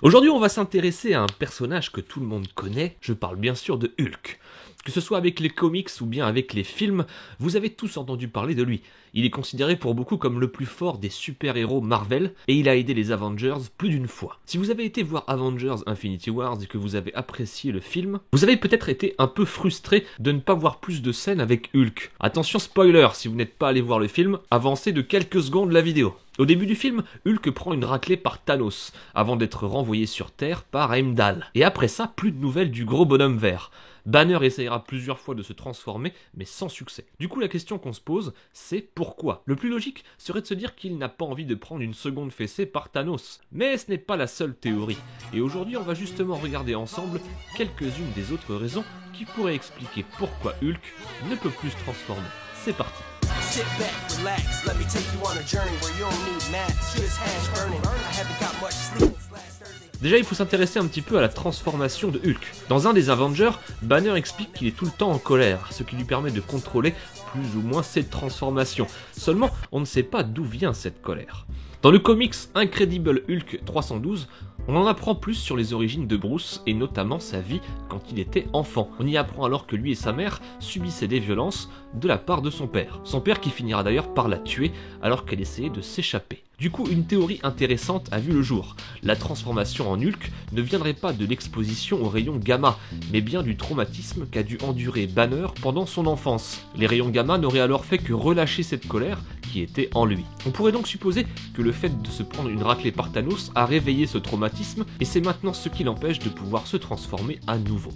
Aujourd'hui, on va s'intéresser à un personnage que tout le monde connaît, je parle bien sûr de Hulk. Que ce soit avec les comics ou bien avec les films, vous avez tous entendu parler de lui. Il est considéré pour beaucoup comme le plus fort des super-héros Marvel, et il a aidé les Avengers plus d'une fois. Si vous avez été voir Avengers Infinity Wars et que vous avez apprécié le film, vous avez peut-être été un peu frustré de ne pas voir plus de scènes avec Hulk. Attention spoiler, si vous n'êtes pas allé voir le film, avancez de quelques secondes la vidéo. Au début du film, Hulk prend une raclée par Thanos, avant d'être renvoyé sur Terre par Heimdall. Et après ça, plus de nouvelles du gros bonhomme vert. Banner essayera plusieurs fois de se transformer, mais sans succès. Du coup, la question qu'on se pose, c'est pourquoi ? Le plus logique serait de se dire qu'il n'a pas envie de prendre une seconde fessée par Thanos. Mais ce n'est pas la seule théorie. Et aujourd'hui, on va justement regarder ensemble quelques-unes des autres raisons qui pourraient expliquer pourquoi Hulk ne peut plus se transformer. C'est parti. Sit back, relax, let me take you on a journey where you don't need maps, just hash burning. I haven't got much sleep since last Thursday. Déjà, il faut s'intéresser un petit peu à la transformation de Hulk. Dans un des Avengers, Banner explique qu'il est tout le temps en colère, ce qui lui permet de contrôler plus ou moins cette transformation. Seulement, on ne sait pas d'où vient cette colère. Dans le comics Incredible Hulk 312, on en apprend plus sur les origines de Bruce et notamment sa vie quand il était enfant. On y apprend alors que lui et sa mère subissaient des violences de la part de son père. Son père qui finira d'ailleurs par la tuer alors qu'elle essayait de s'échapper. Du coup, une théorie intéressante a vu le jour. La transformation en Hulk ne viendrait pas de l'exposition aux rayons gamma, mais bien du traumatisme qu'a dû endurer Banner pendant son enfance. Les rayons gamma n'auraient alors fait que relâcher cette colère qui était en lui. On pourrait donc supposer que le fait de se prendre une raclée par Thanos a réveillé ce traumatisme et c'est maintenant ce qui l'empêche de pouvoir se transformer à nouveau.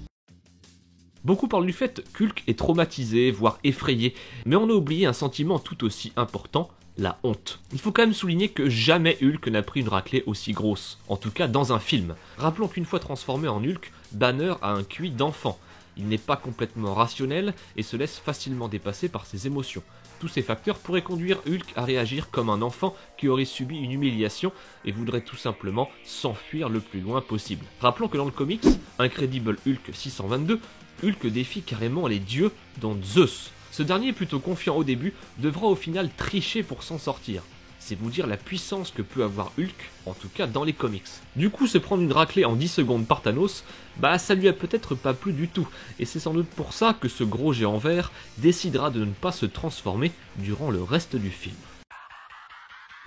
Beaucoup parlent du fait qu'Hulk est traumatisé, voire effrayé, mais on a oublié un sentiment tout aussi important, la honte. Il faut quand même souligner que jamais Hulk n'a pris une raclée aussi grosse, en tout cas dans un film. Rappelons qu'une fois transformé en Hulk, Banner a un QI d'enfant. Il n'est pas complètement rationnel et se laisse facilement dépasser par ses émotions. Tous ces facteurs pourraient conduire Hulk à réagir comme un enfant qui aurait subi une humiliation et voudrait tout simplement s'enfuir le plus loin possible. Rappelons que dans le comics, Incredible Hulk 622, Hulk défie carrément les dieux, dont Zeus. Ce dernier, plutôt confiant au début, devra au final tricher pour s'en sortir. C'est vous dire la puissance que peut avoir Hulk, en tout cas dans les comics. Du coup, se prendre une raclée en 10 secondes par Thanos, ça lui a peut-être pas plu du tout, et c'est sans doute pour ça que ce gros géant vert décidera de ne pas se transformer durant le reste du film.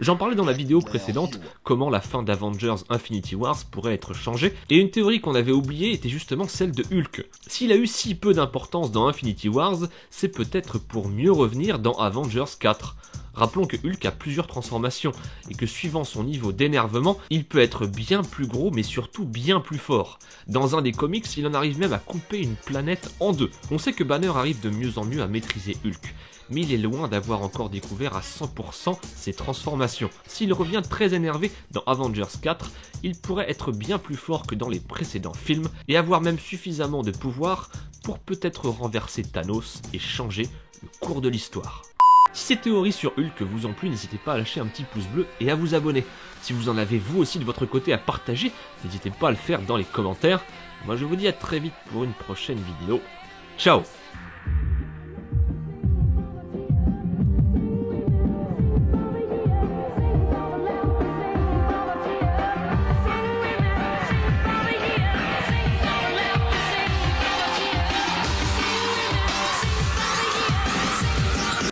J'en parlais dans la vidéo précédente, comment la fin d'Avengers Infinity Wars pourrait être changée, et une théorie qu'on avait oubliée était justement celle de Hulk. S'il a eu si peu d'importance dans Infinity Wars, c'est peut-être pour mieux revenir dans Avengers 4. Rappelons que Hulk a plusieurs transformations, et que suivant son niveau d'énervement, il peut être bien plus gros mais surtout bien plus fort. Dans un des comics, il en arrive même à couper une planète en deux. On sait que Banner arrive de mieux en mieux à maîtriser Hulk, mais il est loin d'avoir encore découvert à 100% ses transformations. S'il revient très énervé dans Avengers 4, il pourrait être bien plus fort que dans les précédents films, et avoir même suffisamment de pouvoir pour peut-être renverser Thanos et changer le cours de l'histoire. Si ces théories sur Hulk vous ont plu, n'hésitez pas à lâcher un petit pouce bleu et à vous abonner. Si vous en avez vous aussi de votre côté à partager, n'hésitez pas à le faire dans les commentaires. Moi je vous dis à très vite pour une prochaine vidéo. Ciao!